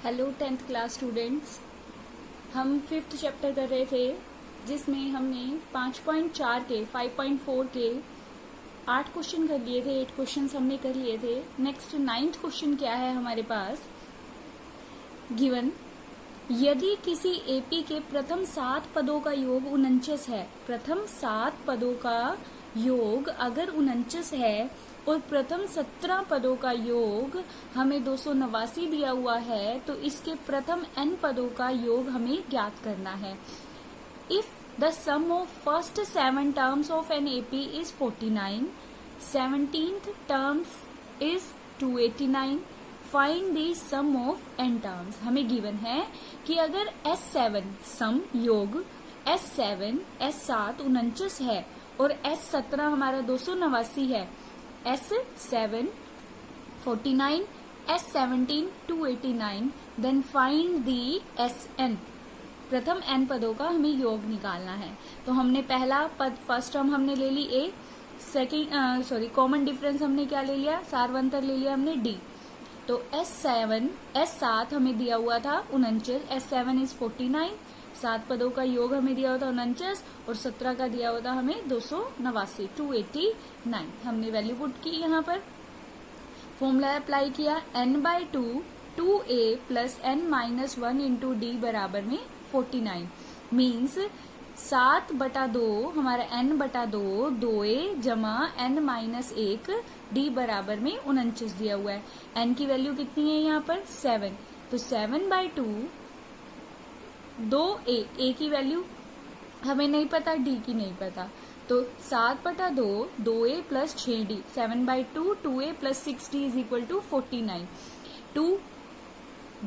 Hello 10th class students. हम 5th chapter कर रहे थे जिसमें हमने 5.4 के 5.4 के 8 क्वेश्चन कर लिए थे। 8 क्वेश्चन हमने कर लिए थे। नेक्स्ट 9th क्वेश्चन क्या है हमारे पास, गिवन यदि किसी एपी के प्रथम 7 पदों का योग 49 है, प्रथम 7 पदों का योग अगर 49 है और प्रथम 17 पदों का योग हमें 289 दिया हुआ है, तो इसके प्रथम n पदों का योग हमें ज्ञात करना है। If the sum of first 7 terms of an AP is 49, 17th terms is 289, find the sum of n terms. हमें गिवन है कि अगर S7 सम योग S7 S7 49 है और S17 हमारा 289 है, S7 49, S17 289, then find the Sn। प्रथम n पदों का हमें योग निकालना है। तो हमने पहला पद फर्स्ट टर्म हमने ले ली a, सेकेंड कॉमन डिफरेंस हमने क्या ले लिया, सार्वंतर ले लिया हमने d। तो S7 हमें दिया हुआ था 49, S7 इज 49, 7 पदों का योग हमें दिया हुआ था 49 और 17 का दिया हुआ था हमें 289, 289। हमने वैल्यू पुट की, यहाँ पर फॉर्मूला अप्लाई किया, n/2 2a plus n-1 into D बराबर में 49, मीन्स 7/2 हमारा n/2 2a जमा n-1 डी बराबर में 49 दिया हुआ है। n की वैल्यू कितनी है यहाँ पर 7, तो 7/2 2a की वैल्यू हमें नहीं पता, d की नहीं पता, तो 7/2 2a plus 6d, 7/2 2a plus 6d is equal to 49।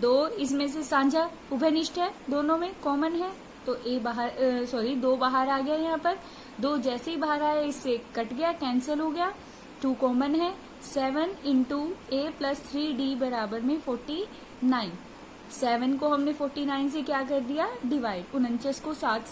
2 इसमें से साझा उभयनिष्ठ है, दोनों में कॉमन है, तो दो बाहर आ गया। यहाँ पर 2 जैसे ही बाहर आया इससे कट गया, कैंसिल हो गया, 2 कॉमन है। 7 इंटू a प्लस 3d बराबर में 49। 7 को हमने 49 से क्या कर दिया, डिवाइड, 49 को 7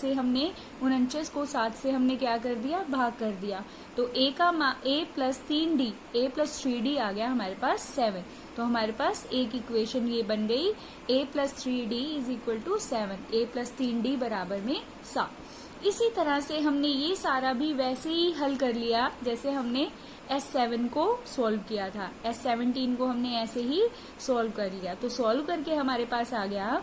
से हमने क्या कर दिया, भाग कर दिया। तो a plus 3d, a plus 3d आ गया हमारे पास 7। तो हमारे पास एक इक्वेशन ये बन गई, a plus 3d is equal to 7, a plus 3d बराबर में 7। इसी तरह से हमने ये सारा भी वैसे ही हल कर लिया जैसे हमने S7 को सॉल्व किया था, S17 को हमने ऐसे ही सॉल्व कर लिया। तो सॉल्व करके हमारे पास आ गया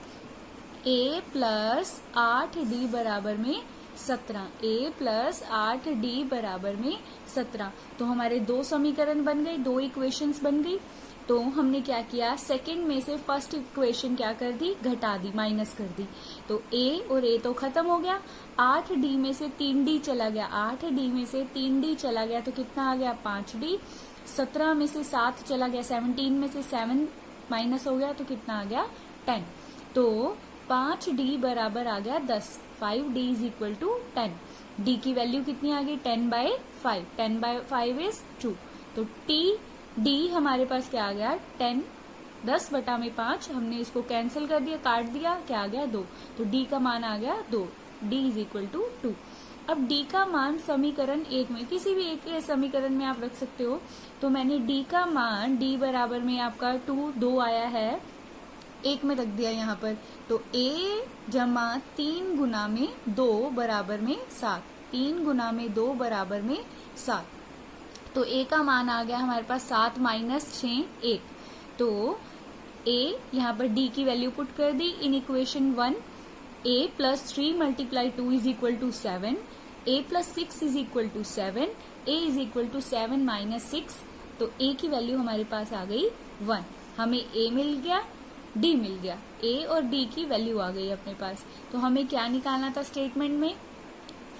a प्लस 8d बराबर में 17, a प्लस 8d बराबर में 17। तो हमारे 2 समीकरण बन गए, 2 इक्वेशंस बन गई। तो हमने क्या किया, सेकंड में से फर्स्ट इक्वेशन क्या कर दी, घटा दी, माइनस कर दी। तो a और a तो खत्म हो गया, 8d में से 3d चला गया, 8d में से 3d चला गया तो कितना आ गया 5d। 17 में से 7 चला गया, 17 में से 7 माइनस हो गया तो कितना आ गया 10। तो 5d बराबर आ गया 10, 5d is equal to 10। d की वैल्यू कितनी आ गई 10/5, 10/5 इज 2। तो d हमारे पास क्या आ गया 10, 10/5, हमने इसको कैंसिल कर दिया, काट दिया, क्या आ गया 2। तो d का मान आ गया 2, d इज इक्वल टू 2। अब d का मान समीकरण 1 में, किसी भी एक समीकरण में आप रख सकते हो। तो मैंने d का मान, d बराबर में आपका 2 आया है, 1 में रख दिया यहाँ पर। तो a जमा 3 गुना में 2 बराबर में 7, 3 गुना में 2 बराबर में 7। तो a का मान आ गया हमारे पास 7 माइनस 6 1। तो a यहाँ पर d की वैल्यू पुट कर दी in equation 1, a plus 3 multiply 2 is equal to 7, a plus 6 is equal to 7, a is equal to 7 minus 6। तो a की वैल्यू हमारे पास आ गई 1। हमें a मिल गया, d मिल गया, a और d की वैल्यू आ गई अपने पास। तो हमें क्या निकालना था स्टेटमेंट में,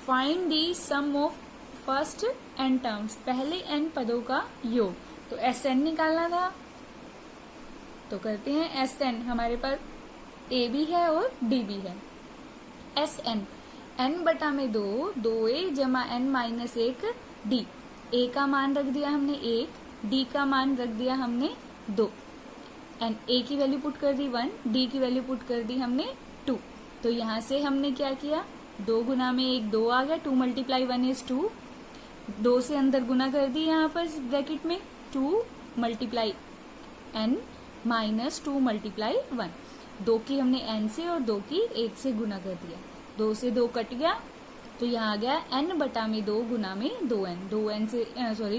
find the sum of first n terms, पहले n पदों का योग। तो Sn निकालना था, तो करते हैं Sn। हमारे पास a भी है और d भी है। Sn n/2 2a जमा n-1 d, a का मान रख दिया हमने 1, d का मान रख दिया हमने 2, एंड a की वैल्यू पुट कर दी 1, d की वैल्यू पुट कर दी हमने 2। तो यहाँ से हमने क्या किया, 2 गुना में 1 2 आ गया, 2 मल्टीप्लाई 1 इज 2, 2 से अंदर गुना कर दी यहाँ पर ब्रैकेट में, 2 मल्टीप्लाई n माइनस 2 मल्टीप्लाई 1। 2 की हमने n से और 2 की 1 से गुना कर दिया, 2 से 2 कट गया, तो यहाँ आ गया n बटा में 2 गुना में 2n,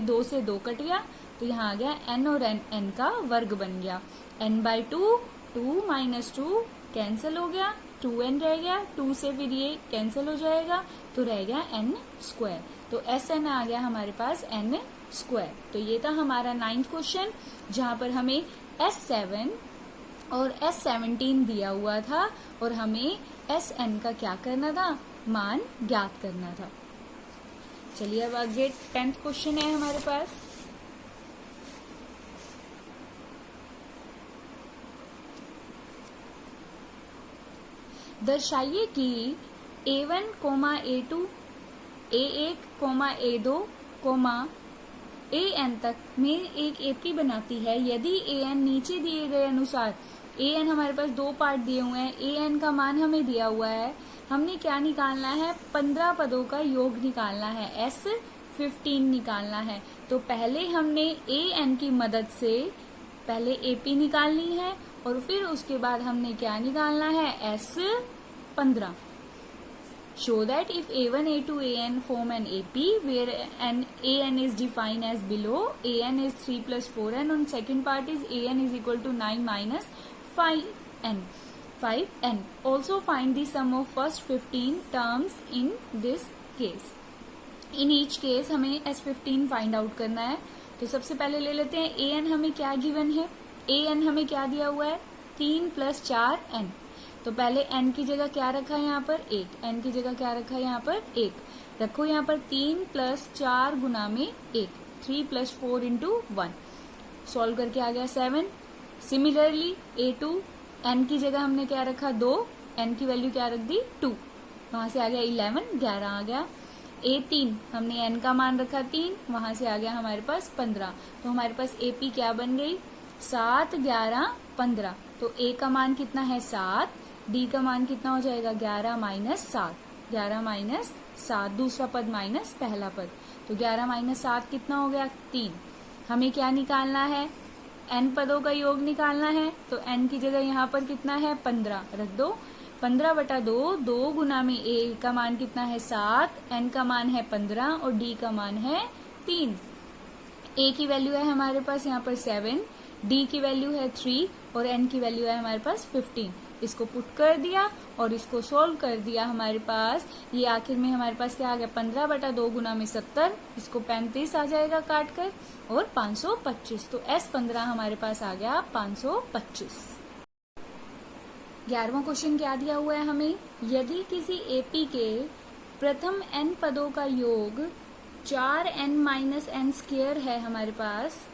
2 से 2 कट गया, तो यहाँ आ गया n और n का वर्ग बन गया, n बाई 2, 2 माइनस 2 कैंसिल हो गया, 2n रह गया, 2 से फिर ये कैंसिल हो जाएगा, तो रह गया n स्क्वायर। तो Sn आ गया हमारे पास n स्क्वायर। तो ये था हमारा 9th क्वेश्चन, जहां पर हमें S7 और S17 दिया हुआ था और हमें Sn का क्या करना था, मान ज्ञात करना था। चलिए अब आगे 10th क्वेश्चन है हमारे पास। दर्शाइए कि A1, A2, A1, A2, AN तक में एक AP बनाती है यदि AN नीचे दिए गए अनुसार, AN हमारे पास 2 पार्ट दिए हुए हैं, AN का मान हमें दिया हुआ है, हमने क्या निकालना है, 15 पदों का योग निकालना है, S15 निकालना है। तो पहले हमने AN की मदद से पहले AP निकालनी है और फिर उसके बाद हमने क्या निकालना है, S15। Show that if A1, A2, AN form an AP where AN is defined as below, AN is 3 plus 4n, and second part is AN is equal to 9 minus 5n. Also find the sum of first 15 terms in this case. In each case हमें S15 find out करना है। तो सबसे पहले ले लेते हैं AN हमें क्या गिवन है, AN हमें क्या दिया हुआ है, 3 plus 4n। तो पहले n की जगह क्या रखा है यहाँ पर, 1, n की जगह क्या रखा है यहाँ पर, 1 रखो। यहाँ पर 3 plus 4 गुना में 1, 3 plus 4 into 1, सॉल्व करके आ गया 7। सिमिलरली A2, n की जगह हमने क्या रखा, 2, n की वैल्यू क्या रख दी, 2, वहां से आ गया 11, 11 आ गया। A3 हमने n का मान रखा 3, वहां से आ गया हमारे पास 15। तो हमारे पास AP क्या बन गई, 7, 11, 15। तो A का मान कितना है, 7, D का मान कितना हो जाएगा, 11 माइनस 7, 11 माइनस 7, दूसरा पद माइनस पहला पद, तो 11 माइनस 7 कितना हो गया, 3। हमें क्या निकालना है, n पदों का योग निकालना है। तो n की जगह यहाँ पर कितना है, 15 रख दो, 15 बटा 2, 2 गुना में A का मान कितना है, 7, n का मान है 15 और D का मान है 3। A की वैल्यू है हमारे पास यहाँ पर 7, D की वैल्यू है 3 और n की वैल्यू है हमारे पास 15। इसको पुट कर दिया और इसको सोल्व कर दिया, हमारे पास ये आखिर में हमारे पास क्या आ गया, 15 बटा 2 गुना में 70, इसको 35 आ जाएगा काट कर, और 525। तो S15 हमारे पास आ गया 525। 11वां क्वेश्चन क्या दिया हुआ है हमें, यदि किसी AP के प्रथम n पदों का योग 4n माइनस n स्क्वायर है हमारे पास,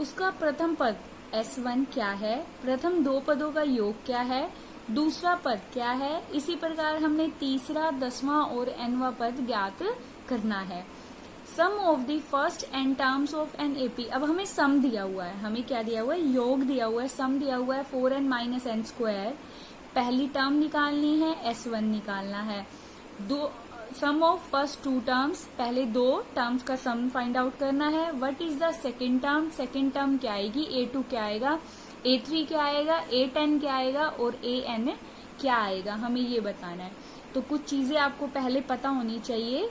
उसका प्रथम पद S1 क्या है, प्रथम 2 पदों का योग क्या है, दूसरा पद क्या है, इसी प्रकार हमने तीसरा, 10वां और nवां पद ज्ञात करना है। Sum of the first n terms of an AP। अब हमें सम दिया हुआ है, हमें क्या दिया हुआ है, योग दिया हुआ है, सम दिया हुआ है 4n माइनस n स्क्वायर। पहली टर्म निकालनी है, S1 निकालना है। सम ऑफ फर्स्ट 2 टर्म्स, पहले 2 टर्म्स का सम फाइंड आउट करना है। What is the second term, second term क्या आएगी, A2 क्या आएगा, A3 क्या आएगा, A10 क्या आएगा और AN क्या आएगा, हमें ये बताना है। तो कुछ चीजें आपको पहले पता होनी चाहिए।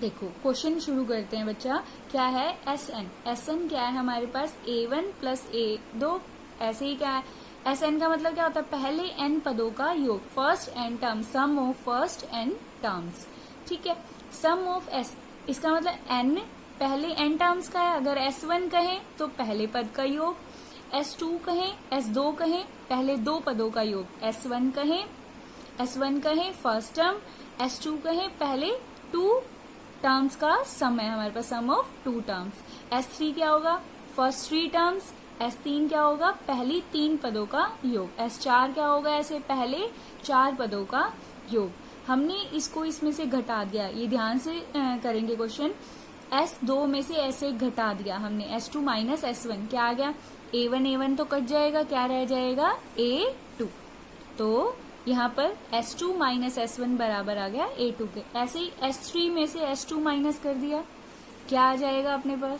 देखो क्वेश्चन शुरू करते हैं बच्चा, क्या है SN, SN क्या है हमारे पास, A1 प्लस A2, ऐसे ही क्या है, SN का मतलब क्या होता है, पहले n पदों का योग, first n term, sum of first n terms, ठीक है। सम ऑफ S, इसका मतलब n पहले n टर्म्स का है, अगर S1 कहें तो पहले पद का योग, S2 कहें, S2 कहें पहले 2 पदों का योग, S1 कहें फर्स्ट टर्म, S2 कहें पहले 2 टर्म्स का सम है हमारे पास, सम ऑफ 2 टर्म्स। S3 क्या होगा, फर्स्ट 3 टर्म्स। S3 क्या होगा, पहली 3 पदों का योग। S4 क्या होगा, ऐसे पहले 4 पदों का योग। हमने इसको इसमें से घटा दिया, ये ध्यान से करेंगे क्वेश्चन। S2 में से ऐसे घटा दिया हमने, S2 माइनस S1 क्या आ गया, A1 तो कट जाएगा, क्या रह जाएगा, A2। तो यहाँ पर S2 माइनस S1 बराबर आ गया A2 के। ऐसे ही S3 में से S2 माइनस कर दिया, क्या आ जाएगा अपने पास,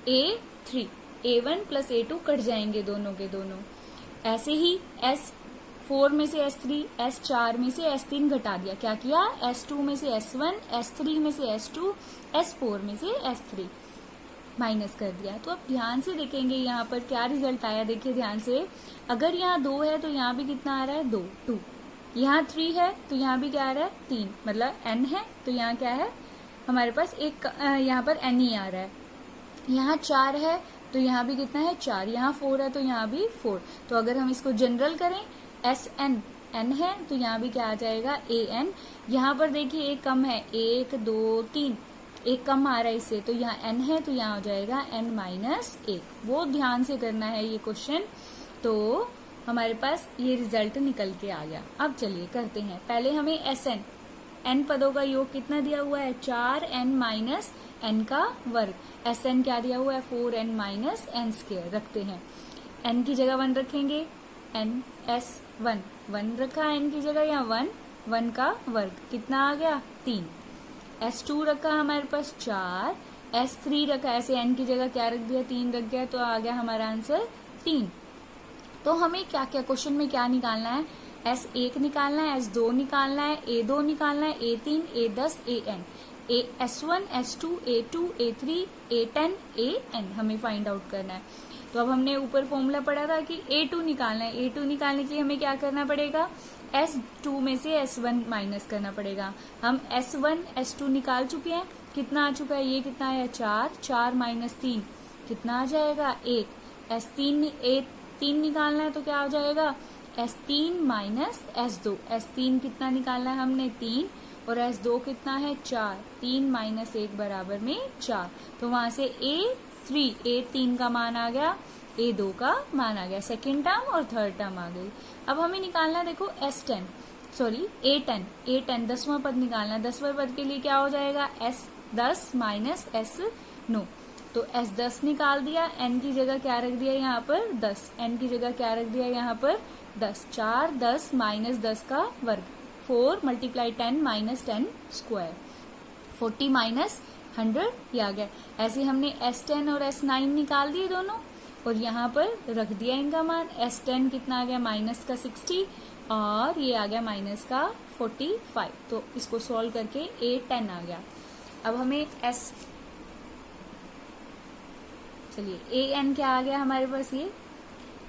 A3। A1 plus A2 cut जाएंगे दोनों के दोनों। ऐसे ही S4 में से S3, S4 में से S3 घटा दिया, क्या किया, S2 में से S1, S3 में से S2, S4 में से S3 माइनस कर दिया। तो अब ध्यान से देखेंगे यहाँ पर क्या रिजल्ट आया, देखिए ध्यान से। अगर यहाँ 2 है तो यहाँ भी कितना आ रहा है, 2। यहाँ 3 है तो यहाँ भी क्या आ रहा है, 3, मतलब n है तो यहाँ क्या है हमारे पास एक, यहाँ पर n ही आ रहा है। यहाँ 4 है तो यहाँ भी कितना है, 4। यहाँ 4 है तो यहाँ भी 4। तो अगर हम इसको जनरल करें, Sn n है तो यहाँ भी क्या आ जाएगा, An। यहाँ पर देखिए एक कम है, 1 2 3, एक कम आ रहा है इससे, तो यहाँ n है तो यहाँ हो जाएगा n-1। वो ध्यान से करना है ये क्वेश्चन। तो हमारे पास ये रिजल्ट निकल के आ गया। अब चलिए करते हैं। पहले हमें Sn, n पदों का योग कितना दिया हुआ है, 4n माइनस n का वर्ग। Sn क्या दिया हुआ है, 4n माइनस n स्क्वायर। रखते हैं, n की जगह 1 रखेंगे, S1 1 रखा n की जगह, यहाँ 1 का वर्ग कितना आ गया, 3। S2 रखा हमारे पास 4, S3 रखा, ऐसे n की जगह क्या रख दिया, 3 रख गया, तो आ गया हमारा आंसर 3। तो हमें क्या क्या क्वेश्चन में क्या निकालना है, S1 निकालना है, S2 निकालना है, A2 निकालना है, A3, A10, AN, S1, S2, A2, A3, A10, AN हमें फाइंड आउट करना है। तो अब हमने ऊपर फॉर्मूला पढ़ा था कि A2 निकालना है। A2 निकालने के लिए हमें क्या करना पड़ेगा, S2 में से S1 माइनस करना पड़ेगा। हम S1, S2 निकाल चुके हैं, कितना आ चुका है, ये कितना है, 4, 4 माइनस 3 कितना आ जाएगा, 1। A3 निकालना है तो क्या हो जाएगा, S3 माइनस S2। S3 कितना निकालना है हमने, 3, और S2 कितना है, 4। 3 माइनस 1 बराबर में 4। तो वहां से A3 का मान आ गया, A2 का मान आ गया, सेकेंड टर्म और थर्ड टर्म आ गई। अब हमें निकालना है, देखो A10 10वां पद निकालना है। 10वें पद के लिए क्या हो जाएगा, S10 माइनस S9। तो S10 निकाल दिया, n की जगह क्या रख दिया यहाँ पर, 10। n की जगह क्या रख दिया यहाँ पर, 10। 4 10 माइनस 10 का वर्ग, 4 मल्टीप्लाई 10 माइनस 10 स्क्वायर, 40 माइनस 100 ये आ गया। ऐसे हमने S10 और S9 निकाल दिए दोनों, और यहाँ पर रख दिया इनका मान। S10 कितना आ गया, माइनस का 60, और ये आ गया माइनस का 45। तो इसको सॉल्व करके A10 आ गया। अब हमें चलिए AN क्या आ गया हमारे पास, ये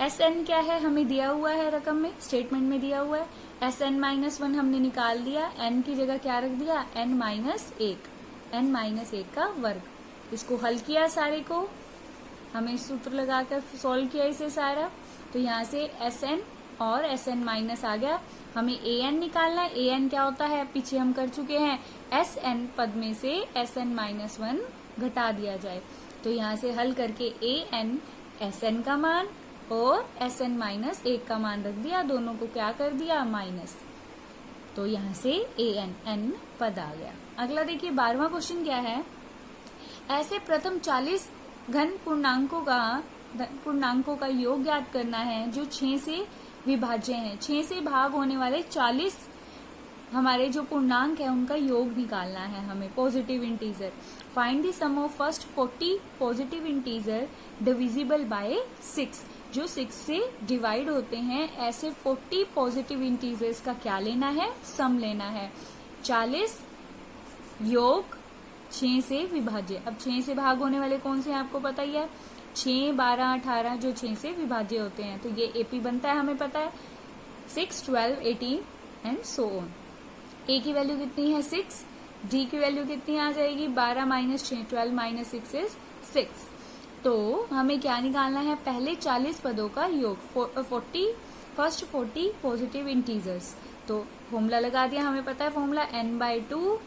SN क्या है हमें दिया हुआ है, रकम में, स्टेटमेंट में दिया हुआ है। SN-1 हमने निकाल दिया, n की जगह क्या रख दिया, n-1 का वर्ग। इसको हल किया सारे को, हमें सूत्र लगाकर सॉल्व किया इसे सारा। तो यहाँ से Sn और Sn- आ गया। हमें AN निकालना है। AN क्या होता है, पीछे हम कर चुके हैं, Sn पद में से Sn-1 घटा दिया जाए। तो यहाँ से हल करके AN Sn का मान और Sn-1 का मान रख दिया, दोनों को क्या कर दिया, माइनस। तो यहाँ से AN पद आ गया। अगला देखिए 12वां क्वेश्चन क्या है, ऐसे प्रथम 40 घन पूर्णांकों का योग ज्ञात करना है जो 6 से विभाज्य हैं। 6 से भाग होने वाले 40 हमारे जो पूर्णांक है उनका योग निकालना है हमें, positive integer. Find the sum of first 40 positive integer divisible by 6, जो 6 से डिवाइड होते हैं। ऐसे 40 पॉजिटिव इंटीजर्स का क्या लेना है, सम लेना है। 40 योग 6 से विभाज्य। अब 6 से भाग होने वाले कौन से हैं आपको पता ही है, 6, 12, 18 जो 6 से विभाज्य होते हैं। तो ये AP बनता है, हमें पता है, 6, 12, 18 एंड सो ऑन। A की वैल्यू कितनी है, 6। D की वैल्यू कितनी आ जाएगी, 12 माइनस 6, 12 माइनस 6 इज 6। तो हमें क्या निकालना है, पहले 40 पदों का योग, फर्स्ट 40 पॉजिटिव इंटीजर्स। तो फॉर्मूला लगा दिया, हमें पता है formula, n/2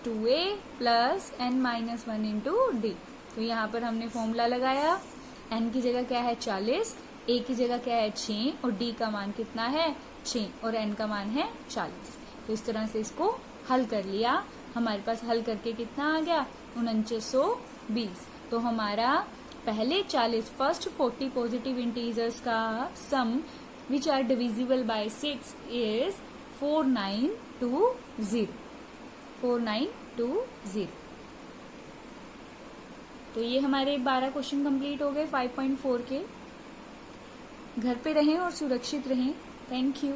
2a plus n-1 into D. तो यहाँ पर हमने फॉर्मूला लगाया, n की जगह क्या है 40, a की जगह क्या है 6, और d का मान कितना है 6, और n का मान है 40। तो इस तरह से इसको हल कर लिया। हमारे पास हल करके कितना आ गया, 4920। तो हमारा पहले 40 फर्स्ट 40 पॉजिटिव इंटीजर्स का sum which are divisible by 6 is 4920। तो ये हमारे 12 क्वेश्चन कंप्लीट हो गए 5.4 के। घर पे रहें और सुरक्षित रहें। Thank you.